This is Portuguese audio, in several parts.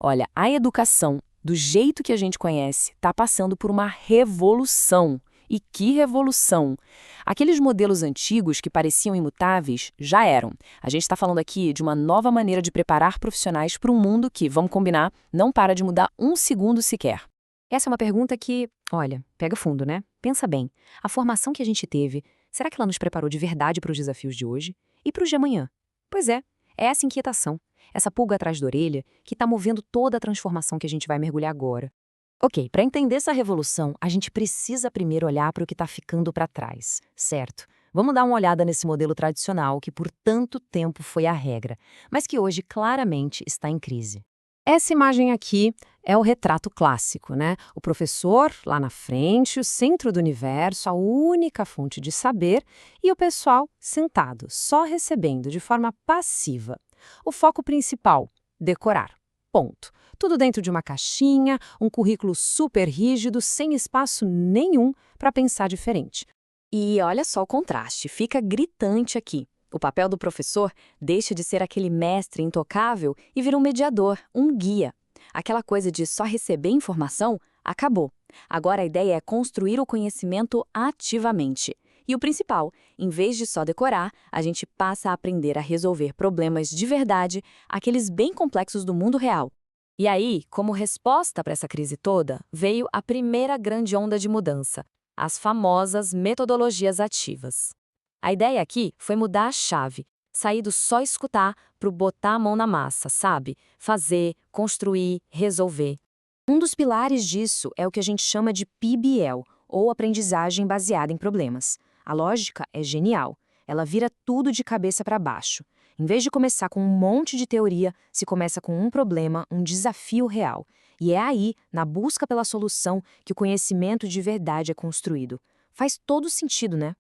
Olha, a educação, do jeito que a gente conhece, está passando por uma revolução. E que revolução! Aqueles modelos antigos que pareciam imutáveis já eram. A gente está falando aqui de uma nova maneira de preparar profissionais para um mundo que, vamos combinar, não para de mudar um segundo sequer. Essa é uma pergunta que, olha, pega fundo, né? Pensa bem. A formação que a gente teve, será que ela nos preparou de verdade para os desafios de hoje? E para os de amanhã? Pois é essa inquietação, essa pulga atrás da orelha, que está movendo toda a transformação que a gente vai mergulhar agora. Ok, para entender essa revolução, a gente precisa primeiro olhar para o que está ficando para trás, certo? Vamos dar uma olhada nesse modelo tradicional que por tanto tempo foi a regra, mas que hoje claramente está em crise. Essa imagem aqui é o retrato clássico, né? O professor lá na frente, o centro do universo, a única fonte de saber, e o pessoal sentado, só recebendo de forma passiva. O foco principal, decorar. Ponto. Tudo dentro de uma caixinha, um currículo super rígido, sem espaço nenhum para pensar diferente. E olha só o contraste, fica gritante aqui. O papel do professor deixa de ser aquele mestre intocável e vira um mediador, um guia. Aquela coisa de só receber informação acabou. Agora a ideia é construir o conhecimento ativamente. E o principal, em vez de só decorar, a gente passa a aprender a resolver problemas de verdade, aqueles bem complexos do mundo real. E aí, como resposta para essa crise toda, veio a primeira grande onda de mudança, as famosas metodologias ativas. A ideia aqui foi mudar a chave, sair do só escutar para o botar a mão na massa, sabe? Fazer, construir, resolver. Um dos pilares disso é o que a gente chama de PBL, ou aprendizagem baseada em problemas. A lógica é genial. Ela vira tudo de cabeça para baixo. Em vez de começar com um monte de teoria, se começa com um problema, um desafio real. E é aí, na busca pela solução, que o conhecimento de verdade é construído. Faz todo sentido, né?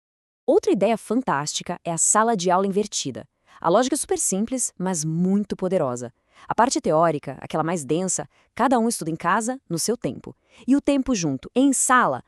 Outra ideia fantástica é a sala de aula invertida. A lógica é super simples, mas muito poderosa. A parte teórica, aquela mais densa, cada um estuda em casa, no seu tempo. E o tempo junto, em sala,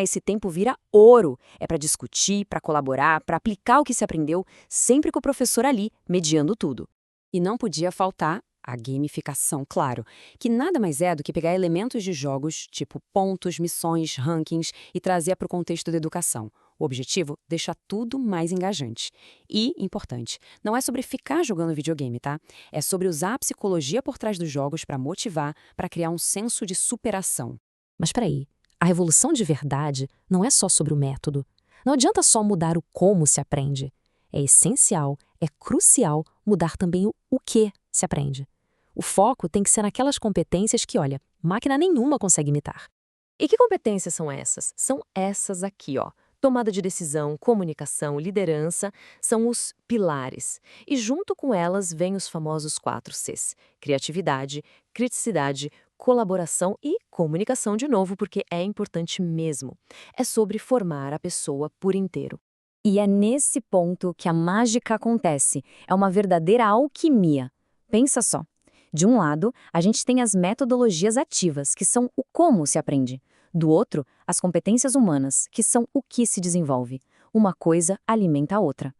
esse tempo vira ouro. É para discutir, para colaborar, para aplicar o que se aprendeu, sempre com o professor ali, mediando tudo. E não podia faltar a gamificação, claro, que nada mais é do que pegar elementos de jogos, tipo pontos, missões, rankings, e trazer para o contexto da educação. O objetivo? Deixar tudo mais engajante. E, importante, não é sobre ficar jogando videogame, tá? É sobre usar a psicologia por trás dos jogos para motivar, para criar um senso de superação. Mas peraí, a revolução de verdade não é só sobre o método. Não adianta só mudar o como se aprende. É essencial, é crucial mudar também o que se aprende. O foco tem que ser naquelas competências que, olha, máquina nenhuma consegue imitar. E que competências são essas? São essas aqui, ó. Tomada de decisão, comunicação, liderança são os pilares. E junto com elas vêm os famosos 4 Cs: criatividade, criticidade, colaboração e comunicação de novo, porque é importante mesmo. É sobre formar a pessoa por inteiro. E é nesse ponto que a mágica acontece. É uma verdadeira alquimia. Pensa só. De um lado, a gente tem as metodologias ativas, que são o como se aprende. Do outro, as competências humanas, que são o que se desenvolve. Uma coisa alimenta a outra.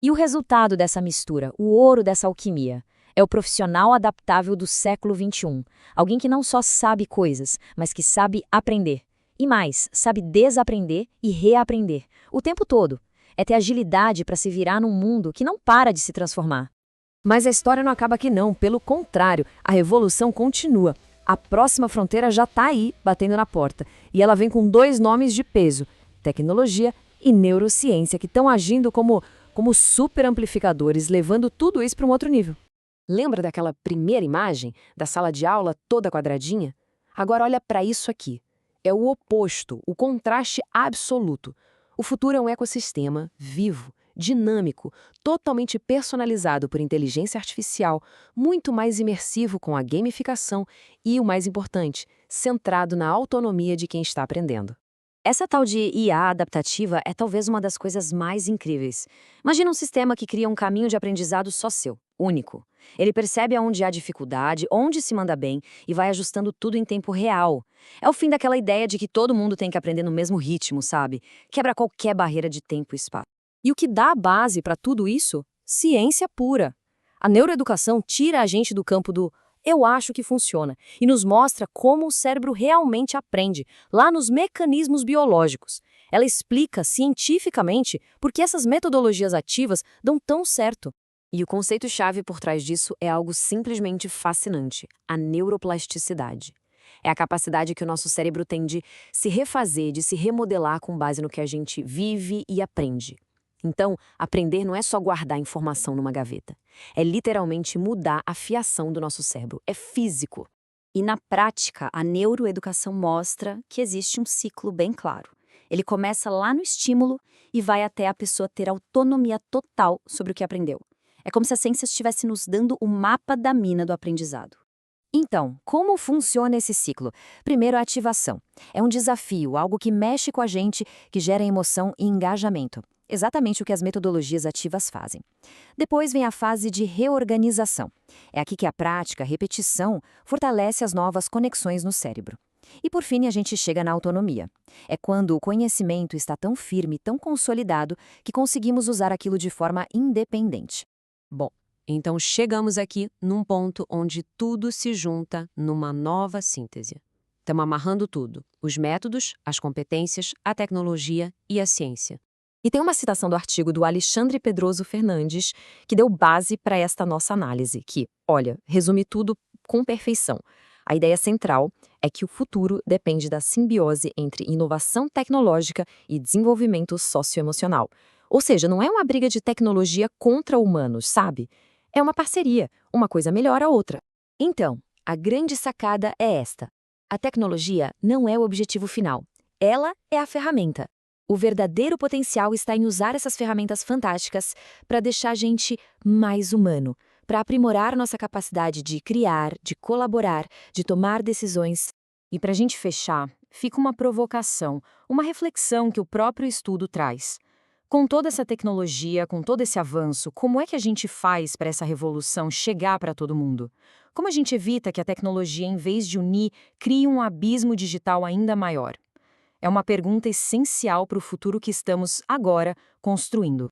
E o resultado dessa mistura, o ouro dessa alquimia, é o profissional adaptável do século XXI. Alguém que não só sabe coisas, mas que sabe aprender. E mais, sabe desaprender e reaprender. O tempo todo. É ter agilidade para se virar num mundo que não para de se transformar. Mas a história não acaba aqui não, pelo contrário, a revolução continua. A próxima fronteira já está aí, batendo na porta. E ela vem com 2 nomes de peso: tecnologia e neurociência, que estão agindo como super amplificadores, levando tudo isso para um outro nível. Lembra daquela primeira imagem da sala de aula toda quadradinha? Agora olha para isso aqui. É o oposto, o contraste absoluto. O futuro é um ecossistema vivo, dinâmico, totalmente personalizado por inteligência artificial, muito mais imersivo com a gamificação e, o mais importante, centrado na autonomia de quem está aprendendo. Essa tal de IA adaptativa é talvez uma das coisas mais incríveis. Imagina um sistema que cria um caminho de aprendizado só seu, único. Ele percebe aonde há dificuldade, onde se manda bem e vai ajustando tudo em tempo real. É o fim daquela ideia de que todo mundo tem que aprender no mesmo ritmo, sabe? Quebra qualquer barreira de tempo e espaço. E o que dá a base para tudo isso? Ciência pura. A neuroeducação tira a gente do campo do Eu acho que funciona e nos mostra como o cérebro realmente aprende, lá nos mecanismos biológicos. Ela explica cientificamente por que essas metodologias ativas dão tão certo. E o conceito-chave por trás disso é algo simplesmente fascinante: a neuroplasticidade. É a capacidade que o nosso cérebro tem de se refazer, de se remodelar com base no que a gente vive e aprende. Então, aprender não é só guardar informação numa gaveta. É literalmente mudar a fiação do nosso cérebro. É físico. E na prática, a neuroeducação mostra que existe um ciclo bem claro. Ele começa lá no estímulo e vai até a pessoa ter autonomia total sobre o que aprendeu. É como se a ciência estivesse nos dando o mapa da mina do aprendizado. Então, como funciona esse ciclo? Primeiro, a ativação. É um desafio, algo que mexe com a gente, que gera emoção e engajamento. Exatamente o que as metodologias ativas fazem. Depois vem a fase de reorganização. É aqui que a prática, a repetição, fortalece as novas conexões no cérebro. E por fim, a gente chega na autonomia. É quando o conhecimento está tão firme, tão consolidado, que conseguimos usar aquilo de forma independente. Bom, então chegamos aqui num ponto onde tudo se junta numa nova síntese. Estamos amarrando tudo: os métodos, as competências, a tecnologia e a ciência. E tem uma citação do artigo do Alexandre Pedroso Fernandes que deu base para esta nossa análise, que, olha, resume tudo com perfeição. A ideia central é que o futuro depende da simbiose entre inovação tecnológica e desenvolvimento socioemocional. Ou seja, não é uma briga de tecnologia contra humanos, sabe? É uma parceria, uma coisa melhora a outra. Então, a grande sacada é esta: a tecnologia não é o objetivo final, ela é a ferramenta. O verdadeiro potencial está em usar essas ferramentas fantásticas para deixar a gente mais humano, para aprimorar nossa capacidade de criar, de colaborar, de tomar decisões. E para a gente fechar, fica uma provocação, uma reflexão que o próprio estudo traz. Com toda essa tecnologia, com todo esse avanço, como é que a gente faz para essa revolução chegar para todo mundo? Como a gente evita que a tecnologia, em vez de unir, crie um abismo digital ainda maior? É uma pergunta essencial para o futuro que estamos agora construindo.